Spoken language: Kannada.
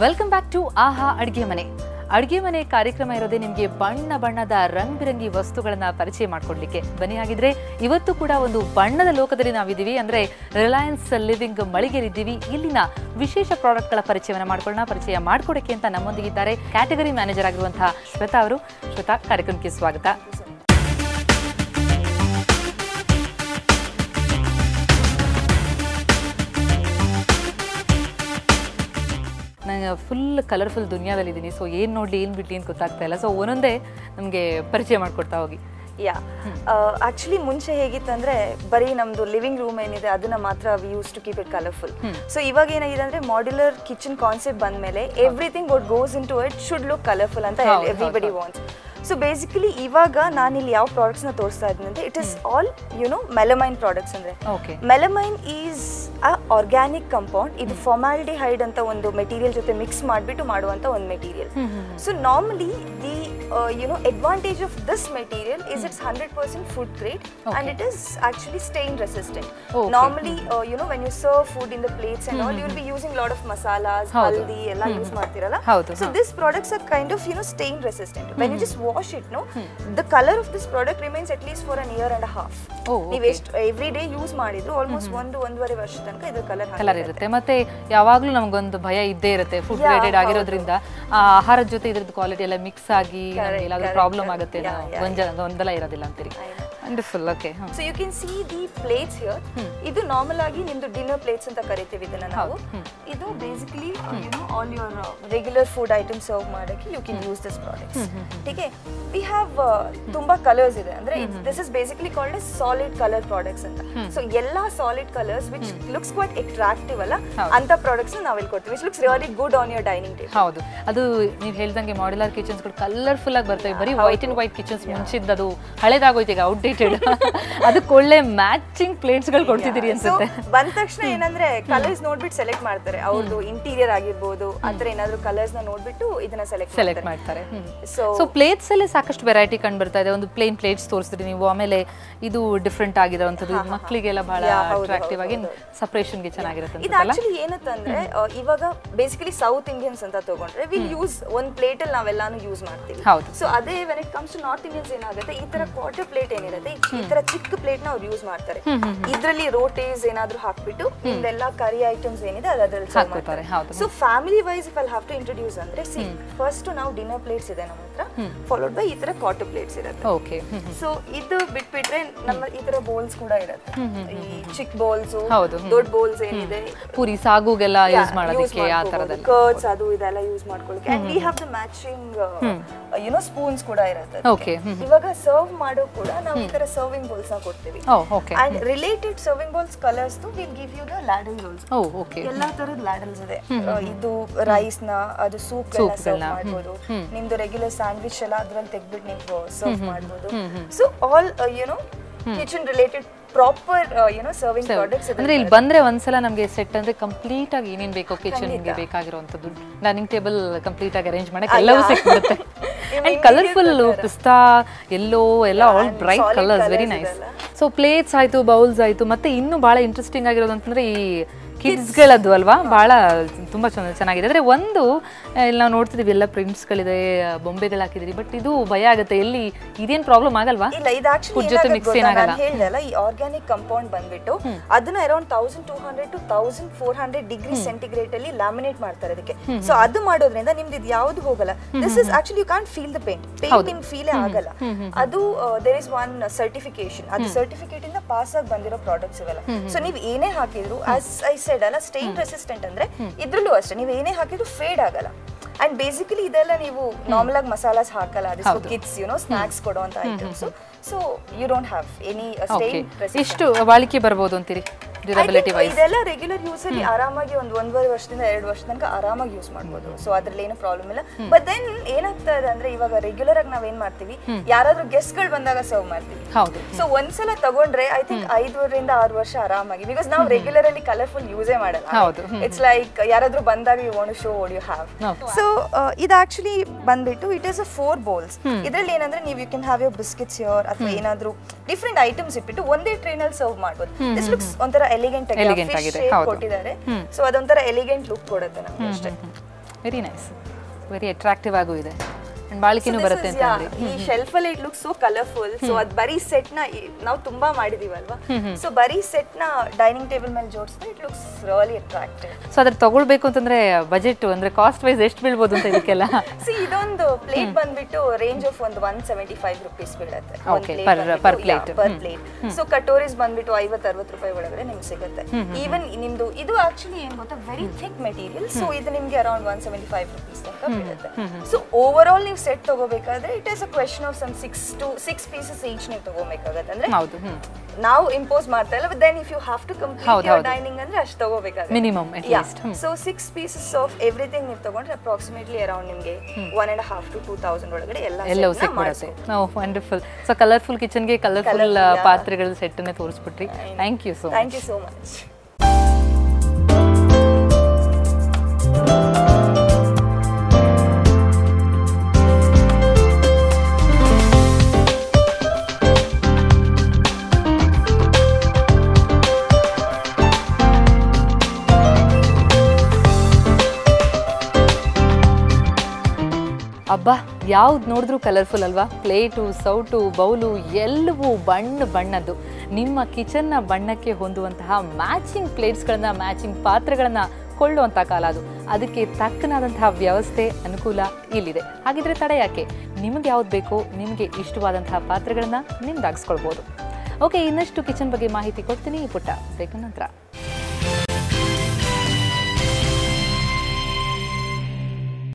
ವೆಲ್ಕಮ್ ಬ್ಯಾಕ್ ಟು ಆಹಾ ಅಡುಗೆ ಮನೆ. ಅಡುಗೆ ಮನೆ ಕಾರ್ಯಕ್ರಮ ಇರೋದೇ ನಿಮಗೆ ಬಣ್ಣ ಬಣ್ಣದ ರಂಗ್ ಬಿರಂಗಿ ವಸ್ತುಗಳನ್ನ ಪರಿಚಯ ಮಾಡ್ಕೊಡ್ಲಿಕ್ಕೆ. ಬನ್ನಿ, ಹಾಗಿದ್ರೆ ಇವತ್ತು ಕೂಡ ಒಂದು ಬಣ್ಣದ ಲೋಕದಲ್ಲಿ ನಾವಿದ್ದೀವಿ. ಅಂದ್ರೆ ರಿಲಯನ್ಸ್ ಲಿವಿಂಗ್ ಮಳಿಗೆಲಿದ್ದೀವಿ. ಇಲ್ಲಿನ ವಿಶೇಷ ಪ್ರಾಡಕ್ಟ್ಗಳ ಪರಿಚಯವನ್ನ ಪರಿಚಯ ಮಾಡ್ಕೊಡಕ್ಕೆ ಅಂತ ನಮ್ಮೊಂದಿಗಿದ್ದಾರೆ ಕ್ಯಾಟಗರಿ ಮ್ಯಾನೇಜರ್ ಆಗಿರುವಂತಹ ಶ್ವೇತಾ ಅವರು. ಶ್ವೇತಾ, ಕಾರ್ಯಕ್ರಮಕ್ಕೆ ಸ್ವಾಗತ. ನಾನು ಫುಲ್ ಕಲರ್ಫುಲ್ ದುನಿಯಾದಲ್ಲಿದ್ದೀನಿ. ಸೊ ಏನು ನೋಡಲಿ ಏನು ಬಿಡಲಿ ಅಂತ ಗೊತ್ತಾಗ್ತಾ ಇಲ್ಲ. ಸೊ ಒಂದೊಂದೇ ನಮಗೆ ಪರಿಚಯ ಮಾಡಿಕೊಡ್ತಾ ಹೋಗಿ. ಯಾ ಆಕ್ಚುಲಿ ಮುಂಚೆ ಹೇಗಿತ್ತಂದ್ರೆ ಬರೀ ನಮ್ದು ಲಿವಿಂಗ್ ರೂಮ್ ಏನಿದೆ ಅದನ್ನ ಮಾತ್ರ we use to keep it colourful. So ಇವಾಗ ಏನಾಗಿದೆ ಅಂದ್ರೆ ಮಾಡ್ಯುಲರ್ ಕಿಚನ್ ಕಾನ್ಸೆಪ್ಟ್ ಬಂದ್ಮೇಲೆ everything what goes in to it should look colourful ಅಂತ ಎವ್ರಿಬಡಿ ವಾಂಟ್ಸ್. ಸೊ ಬೇಸಿಕಲಿ ಇವಾಗ ನಾನಿಲ್ಲಿ ಯಾವ ಪ್ರಾಡಕ್ಟ್ಸ್ನ ತೋರಿಸ್ತಾ ಇದ್ದೀನಿ ಅಂದರೆ it is all melamine products. ಅಂದರೆ melamine is a organic compound. ಇದು ಫಾರ್ಮಾಲ್ಡಿಹೈಡ್ ಅಂತ ಒಂದು ಮೆಟೀರಿಯಲ್ ಜೊತೆ ಮಿಕ್ಸ್ ಮಾಡಿಬಿಟ್ಟು ಮಾಡುವಂಥ ಒಂದು material. So normally the advantage of this material is it's 100% food grade and it is actually stain resistant. Normally when you serve food in the plates and all, you will be using a lot of masalas, haldi ella use ಮಾಡ್ತಿರಲ್ಲ. So this products are kind of stain resistant. When you just wash it, the color of this product remains at least for an year and a half. ನೀವು every day use ಮಾಡಿದ್ರು almost 1-1.5 ವರ್ಷ ತನಕ ಇದು ಕಲರ್ ಇರುತ್ತೆ. ಮತ್ತೆ ಯಾವಾಗಲೂ ನಮಗೊಂದು ಭಯ ಇದ್ದೇ ಇರುತ್ತೆ, ಫುಡ್ ಗ್ರೇಡೆಡ್ ಆಗಿರೋದ್ರಿಂದ ಆಹಾರದ ಜೊತೆ ಇದ್ರದ್ದು ಕ್ವಾಲಿಟಿ ಎಲ್ಲ ಮಿಕ್ಸ್ ಆಗಿ ಎಲ್ಲಾದ್ರೂ ಪ್ರಾಬ್ಲಮ್ ಆಗುತ್ತೆ, ಗೊಂದಲ ಇರೋದಿಲ್ಲ ಅಂತೀರಿ. Wonderful. Okay, so you can see the plates here. ಇದು ನಾರ್ಮಲ್ ಆಗಿ ನಿಮ್ದು ಡಿನ್ನರ್ ಪ್ಲೇಟ್ಸ್ ಅಂತ ಕರಿತೀವಿ ಇದನ್ನ ನಾವು. ಇದು basically all your regular food item serve ಮಾಡಕ್ಕೆ you can use this products. ಟೀಕೆ, ವಿ ಹ್ಯಾವ್ ತುಂಬಾ ಕಲರ್ಸ್ ಇದೆ. ಅಂದ್ರೆ this is basically called as solid colour products ಅಂತ. ಸೊ ಎಲ್ಲಾ solid colours which looks quite attractive ಅಲ್ಲ ಅಂತ ಪ್ರಾಡಕ್ಟ್ಸ್ ನಾವು ಇಲ್ಲಿ ಕೊಡ್ತೀವಿ, which looks really good on your dining table. ಹೌದು, ಅದು ನೀವು ಹೇಳ್ದಂಗೆ ಮಾಡ್ಯುಲರ್ ಕಿಚನ್ಸ್ ಗಳು ಕಲರ್ಫುಲ್ ಆಗಿ ಬರ್ತವೆ. ಬರೀ ವೈಟ್ ಅಂಡ್ ವೈಟ್ ಕಿಚನ್ಸ್ ಮುಂಚಿದ್ದು ಅದು ಹಳೇದಾಗೋಯ್ತು, ಈಗ ಔಟ್ಡೇಟೆಡ್. ಅದಕ್ಕೆ ಒಳ್ಳೆ ಮ್ಯಾಚಿಂಗ್ ಪ್ಲೇಟ್ಸ್ ಗಳು ಕೊಡ್ತಿದ್ದೀರಿ ಅನ್ಸುತ್ತೆ. ಬಂದ ತಕ್ಷಣ ಏನಂದ್ರೆ ಕಲರ್ಸ್ ನೋಡ್ಬಿಟ್ಟು ಸೆಲೆಕ್ಟ್ ಮಾಡ್ತಾರೆ. ಅವ್ರದ್ದು ಇಂಟೀರಿಯರ್ ಆಗಿರ್ಬೋದು ಆತರ ಏನಾದ್ರು ಕಲರ್ಸ್ ನ ನೋಡ್ಬಿಟ್ಟು ಇದನ್ನ ಸೆಲೆಕ್ಟ್ ಮಾಡ್ತಾರೆ. ಸೊ ಪ್ಲೇಟ್ಸ್ ಅಲ್ಲಿ ಸಾಕಷ್ಟು ವೆರೈಟಿ ಕಂಡು ಬರ್ತಾ ಇದೆ. ಒಂದು ಪ್ಲೇನ್ ಪ್ಲೇಟ್ಸ್ ತೋರಿಸ್ತೀರಿ ನೀವು, ಆಮೇಲೆ ಇದು ಡಿಫ್ರೆಂಟ್ ಆಗಿರೋಂಥದ್ದು, ಮಕ್ಕಳಿಗೆಲ್ಲ ಬಹಳ ಅಟ್ರಾಕ್ಟಿವ್ ಆಗಿ ಸಪರೇಷನ್ಗೆ ಚೆನ್ನಾಗಿರುತ್ತೆ. ಇದು ಆಕ್ಚುಲಿ ಏನಂತಂದ್ರೆ ಇವಾಗ ಬೇಸಿಕಲಿ ಸೌತ್ ಇಂಡಿಯನ್ಸ್ ಅಂತ ತಗೊಂಡ್ರೆ ವಿಲ್ ಯೂಸ್ ಒಂದ್ ಪ್ಲೇಟ್ ಅಲ್ಲಿ ನಾವೆಲ್ಲಾನು ಯೂಸ್ ಮಾಡ್ತೀವಿ. ಸೊ ಅದೇ when it comes to North Indians ಏನಾಗುತ್ತೆ, ಈ ತರ ಕ್ವಾರ್ಟರ್ ಪ್ಲೇಟ್ ಏನಿರುತ್ತೆ ಈ ತರ ಚಿಕ್ಕ ಪ್ಲೇಟ್ ನ ಅವ್ರು ಯೂಸ್ ಮಾಡ್ತಾರೆ. ಇದ್ರಲ್ಲಿ ರೋಟೀಸ್ ಏನಾದ್ರು ಹಾಕ್ಬಿಟ್ಟು ಇದೆಲ್ಲ ಕರಿ ಐಟಮ್ಸ್ ಏನಿದೆ ಅದ್ರಲ್ಲಿ ಸರ್ವ್ ಮಾಡ್ತಾರೆ. So family wise if I have to introduce ಅಂದ್ರೆ ಫಸ್ಟ್ ನಾವು ಡಿನ್ನರ್ ಪ್ಲೇಟ್ಸ್ ಇದೆ ನಮ್ಮ ಹತ್ರ, ಫಾಲೋಡ್ ಬೈ ಈ ತರ ಕ್ವಾರ್ಟರ್ ಪ್ಲೇಟ್ಸ್ ಇರುತ್ತೆ. ಓಕೆ, ಸೊ ಇದು ಬಿಟ್ಬಿಟ್ರೆ ನಮ್ಮ ಈ ತರ ಬೌಲ್ಸ್ ಕೂಡ ಇರುತ್ತೆ. ಈ ಚಿಕ್ಕ ಬೌಲ್ಸ್, ದೊಡ್ಡ ಬೌಲ್ಸ್ ಏನಿದೆ ಪೂರಿ ಸಾಗುಗೆಲ್ಲ ಯೂಸ್ ಮಾಡೋದಕ್ಕೆ, ಆ ತರದೆಲ್ಲ ಕರ್ಡ್ಸ್ ಅದು ಇದೆಲ್ಲ ಯೂಸ್ ಮಾಡ್ಕೊಳ್ಳೋಕೆ. And we have the matching spoons ಕೂಡ ಇರುತ್ತೆ. ಇವಾಗ ಸರ್ವ್ ಮಾಡೋ ಕೂಡ ನಾವು ಈ ತರ ಸರ್ವಿಂಗ್ ಬೌಲ್ಸ್ ನ ಕೊಡ್ತೀವಿ. And related serving bowls colours will give you the ladle rolls. ಎಲ್ಲಾ ತರದ ಲ್ಯಾಡಲ್ಸ್ ಇದೆ. ಇದು ರೈಸ್ ನ, ಅದು ಸೂಪ್ ಸರ್ವ್ ಮಾಡಬಹುದು. ನಿಮ್ದು ರೆಗ್ಯುಲರ್ ಸ್ಯಾಂಡ್ವಿಚ್ ಎಲ್ಲ ಅದ್ರಲ್ಲಿ ತೆಗ್ದ್ಬಿಟ್ಟು ನೀವು ಸರ್ವ್ ಮಾಡಬಹುದು. So all kitchen related proper serving products. ಅಂದ್ರೆ ಇಲ್ಲಿ ಬಂದ್ರೆ ಒಂದ್ಸಲ ನಮಗೆ ಸೆಟ್ ಅಂದ್ರೆ ಕಂಪ್ಲೀಟ್ ಆಗಿ ಏನೇನ್ ಬೇಕೋ ಕಿಚನ್ ಗೆ ಬೇಕಾಗಿರುವಂತದ್ದು, ಡೈನಿಂಗ್ ಟೇಬಲ್ ಕಂಪ್ಲೀಟ್ ಆಗಿ ಅರೇಂಜ್ ಮಾಡಕ್ಕೆ ಎಲ್ಲವೂ ಸಿಕ್ಬಿಡುತ್ತೆ. ಅಂಡ್ ಕಲರ್ಫುಲ್ ಪಿಸ್ತಾ, ಎಲ್ಲೋ ಎಲ್ಲ all bright colours, very nice. So plates ಆಯ್ತು, ಬೌಲ್ಸ್ ಆಯ್ತು, ಮತ್ತೆ ಇನ್ನೂ ಬಹಳ ಇಂಟ್ರೆಸ್ಟಿಂಗ್ ಆಗಿರೋದು ಅಂತಂದ್ರೆ ಈ ಕಿಡ್ಸ್ಗಳದ್ದು ಅಲ್ವಾ, ಬಹಳ ತುಂಬಾ ಚೆನ್ನಾಗಿದೆ. ಅಂದ್ರೆ ಒಂದು ಇಲ್ಲಿ ನಾವು ನೋಡ್ತಿದೀವಿ ಎಲ್ಲ ಪ್ರಿಂಟ್ಸ್ಗಳಿದೆ, ಬೊಂಬೆಗಳು ಹಾಕಿದಿರಿ, ಬಟ್ ಇದು ಭಯ ಆಗುತ್ತೆ, ಎಲ್ಲಿ ಇದೇನ್ ಪ್ರಾಬ್ಲಮ್ ಆಗಲ್ವಾ? ಇಲ್ಲ, ಇದು ಆಕ್ಚುಲಿ ಜೊತೆ ಮಿಕ್ಸ್ ಏನಾಗಲ್ಲ. ಹೇಳಿದಲ್ಲ, ಈ ಆರ್ಗ್ಯಾನಿಕ್ ಕಂಪೌಂಡ್ ಬಂದ್ಬಿಟ್ಟು ಅದನ್ನ ಅರೌಂಡ್ 1200 to 1400 ಡಿಗ್ರಿ ಸೆಂಟಿಗ್ರೇಡ್ ಅಲ್ಲಿ ಲ್ಯಾಮಿನೇಟ್ ಮಾಡ್ತಾರೆ ಅದಕ್ಕೆ. ಸೊ ಅದು ಮಾಡೋದ್ರಿಂದ ನಿಮ್ದು ಇದು ಯಾವ್ದು ಹೋಗಲ್ಲ. This is actually you can't feel the paint ನಿಮ್ಗೆ ಫೀಲೇ ಆಗಲ್ಲ. ಅದು ದೇರ್ ಇಸ್ ಒನ್ ಸರ್ಟಿಫಿಕೇಶನ್, ಅದು ಸರ್ಟಿಫಿಕೇಟ್ ಇಂದ ಪಾಸ್ ಆಗಿ ಬಂದಿರೋ ಪ್ರಾಡಕ್ಟ್ಸ್ ಇವೆಲ್ಲ. ಸೊ ನೀವು ಏನೇ ಹಾಕಿದ್ರು ಆಸ್ ಐ ಸೆಡ್ ಅಲ್ಲ, ಸ್ಟೇನ್ ರೆಸಿಸ್ಟೆಂಟ್ ಅಂದ್ರೆ ಇದ್ರಲ್ಲೂ ಅಷ್ಟೇ, ನೀವು ಏನೇ ಹಾಕಿದ್ರು ಫೇಡ್ ಆಗಲ್ಲ. ಅಂಡ್ ಬೇಸಿಕಲಿ ಇದೆಲ್ಲ ನೀವು ನಾರ್ಮಲ್ ಆಗಿ ಮಸಾಲಾಸ್ ಹಾಕಲ್ಲ, ಅದು ಕಿಡ್ಸ್ ಸ್ನಾಕ್ಸ್ ಕೊಡುವಂತ items. So you don't have any stain resistant. ಎಷ್ಟು ಬಾಳಿಕೆ ಬರಬಹುದು ಅಂತೀರಿ ಡ್ಯೂರಬಿಲಿಟಿ ವೈಸ್? ಇದೆಲ್ಲ ರೆಗ್ಯುಲರ್ ಯೂಸ್ ಅಲ್ಲಿ ಆರಾಮಾಗಿ 1.5 ವರ್ಷದಿಂದ 2 ವರ್ಷ ತನಕ ಆರಾಮಾಗಿ ಯೂಸ್ ಮಾಡಬಹುದು. ಸೊ ಅದ್ರಲ್ಲಿ ಏನು ಪ್ರಾಬ್ಲಮ್ ಇಲ್ಲ. ಬಟ್ ದೆನ್ ಏನಾಗ್ತಾ ಇದೆ ಅಂದ್ರೆ ಇವಾಗ ರೆಗ್ಯುಲರ್ ಆಗಿ ನಾವ್ ಏನ್ ಮಾಡ್ತೀವಿ, ಯಾರಾದ್ರೂ ಗೆಸ್ಟ್ ಗಳು ಬಂದಾಗ ಸರ್ವ್ ಮಾಡ್ತೀವಿ. ಸೊ ಒಂದ್ಸಲ ತಗೊಂಡ್ರೆ ಐ ಥಿಂಕ್ 5 ರಿಂದ 6 ವರ್ಷ ಆರಾಮಾಗಿ, ಬಿಕಾಸ್ ನಾವು ರೆಗ್ಯುಲರ್ ಅಲ್ಲಿ ಕಲರ್ಫುಲ್ ಯೂಸೇ ಮಾಡಲ್ಲ. ಇಟ್ಸ್ ಲೈಕ್ ಯಾರಾದ್ರೂ ಬಂದಾಗ you want to show what you have. So ಇದು ಆಕ್ಚುಲಿ ಬಂದ್ಬಿಟ್ಟು ಇಟ್ ಇಸ್ ಅ 4 ಬೌಲ್ಸ್. ಇದ್ರಲ್ಲಿ ಏನಂದ್ರೆ ನೀವು you can have your biscuits here ಅಥವಾ ಏನಾದ್ರೂ ಡಿಫ್ರೆಂಟ್ ಐಟಮ್ಸ್ ಇಟ್ಬಿಟ್ಟು ಒಂದೇ ಟ್ರೇನಲ್ಲಿ ಸರ್ವ್ ಮಾಡಬಹುದು. ದಿಸ್ ಲುಕ್ಸ್ ಒಂಥರ ಎಲಿಗೆಂಟ್ ಆಗಿ ಕೊಟ್ಟಿದ್ದಾರೆ. ಸೊ ಅದೊಂಥರ ಎಲಿಗೆಂಟ್ ಲುಕ್ ಕೊಡುತ್ತೆ ನಮ್ಗೆ ಅಷ್ಟೇ. ವೆರಿ ನೈಸ್, ವೆರಿ ಅಟ್ರಾಕ್ಟಿವ್ ಆಗೂ ಇದೆ ಅಂಡ್ ಬಾಳಿಕೆನೂ ಬರುತ್ತೆ ಅಂತ ಹೇಳಿ. ಈ ಶೆಲ್ಫ್ ಅಲ್ಲಿ it look so colourful. So ಅದ್ ಬರೀ ಸೆಟ್ ನ ನಾವು ತುಂಬಾ ಮಾಡಿದೀವಲ್ವಾ, ಸೊ ಬರೀ ಸೆಟ್ ನ ಡೈನಿಂಗ್ ಟೇಬಲ್ ಮೇಲೆ ಜೋಡಿಸಿದ್ರೆ it looks really attractive. So ಅದ್ರ ತಗೊಳ್ಬೇಕು ಅಂತಂದ್ರೆ ಬಜೆಟ್ ಅಂದ್ರೆ ಕಾಸ್ಟ್ ವೈಸ್ ಎಷ್ಟು ಬೀಳ್ಬೋದು ಅಂತ ಇದಕ್ಕೆಲ್ಲ? ಇದೊಂದು ಪ್ಲೇಟ್ ಬಂದ್ಬಿಟ್ಟು ರೇಂಜ್ ಆಫ್ ಒಂದು 175 ರೂಪೀಸ್ ಬೀಳುತ್ತೆ ಪರ್ ಪ್ಲೇಟ್. ಸೊ ಕಟೋರೀಸ್ ಬಂದ್ಬಿಟ್ಟು 50-60 ರೂಪಾಯಿ ಒಳಗಡೆ ನಿಮ್ಗೆ ಸಿಗುತ್ತೆ. ಈವನ್ ನಿಮ್ದು ಇದು ಆಕ್ಚುಲಿ ಏನ್ ಗೊತ್ತಾ, ವೆರಿ ಥಿಕ್ ಮೆಟೀರಿಯಲ್. ಸೊ ಇದು ನಿಮ್ಗೆ ಅರೌಂಡ್ 175 ರೂಪೀಸ್ ತನಕ ಬೀಳುತ್ತೆ. ಸೊ ಓವರ್ ಆಲ್ ನೀವು ಸೆಟ್ ತಗೋಬೇಕಾದ್ರೆ it is a question of some 6 pieces each ನೀವು ತಗೋಬೇಕಾಗತ್ತೆ. ಅಂದ್ರೆ ನಾವು ಇಂಪೋಸ್ ಮಾಡ್ತಾ ಇಲ್ಲ, but then if you have to complete your dining ಅಂದ್ರೆ ಅಷ್ಟು ತಗೋಬೇಕಾಗುತ್ತೆ minimum at least. So 6 pieces of everything ನೀವು ತಗೊಂಡ್ರೆ ಅಪ್ರಾಕ್ಸಿಮೇಟ್ಲಿ ಅರೌಂಡ್ ನಿಮಗೆ 1.5 to 2,000 ಒಳಗಡೆ ಎಲ್ಲವೂ ಸಿಕ್ಬಿಡುತ್ತೆ. ವಂಡರ್ಫುಲ್. ಸೊ ಕಲರ್ಫುಲ್ ಕಿಚನ್ಗೆ ಕಲರ್ಫುಲ್ ಪಾತ್ರೆಗಳ ಸೆಟ್ ಅನ್ನೇ ತೋರಿಸ್ಬಿಟ್ರಿ. Thank you so much. ಅಬ್ಬಾ, ಯಾವ್ದು ನೋಡಿದ್ರೂ ಕಲರ್ಫುಲ್ ಅಲ್ವಾ? ಪ್ಲೇಟು, ಸೌಟು, ಬೌಲು ಎಲ್ಲವೂ ಬಣ್ಣದ್ದು. ನಿಮ್ಮ ಕಿಚನ್ನ ಬಣ್ಣಕ್ಕೆ ಹೊಂದುವಂತಹ ಮ್ಯಾಚಿಂಗ್ ಪ್ಲೇಟ್ಸ್ಗಳನ್ನ, ಮ್ಯಾಚಿಂಗ್ ಪಾತ್ರೆಗಳನ್ನ ಕೊಳ್ಳುವಂಥ ಕಾಲ ಅದು. ಅದಕ್ಕೆ ತಕ್ಕನಾದಂತಹ ವ್ಯವಸ್ಥೆ, ಅನುಕೂಲ ಇಲ್ಲಿದೆ. ಹಾಗಿದ್ರೆ ತಡ ಯಾಕೆ? ನಿಮಗೆ ಯಾವ್ದು ಬೇಕೋ, ನಿಮಗೆ ಇಷ್ಟವಾದಂತಹ ಪಾತ್ರೆಗಳನ್ನ ನಿಮ್ದಾಗಿಸ್ಕೊಳ್ಬೋದು. ಓಕೆ, ಇನ್ನಷ್ಟು ಕಿಚನ್ ಬಗ್ಗೆ ಮಾಹಿತಿ ಕೊಡ್ತೀನಿ ಪುಟ್ಟ ಬ್ರೇಕ್ ನಂತರ.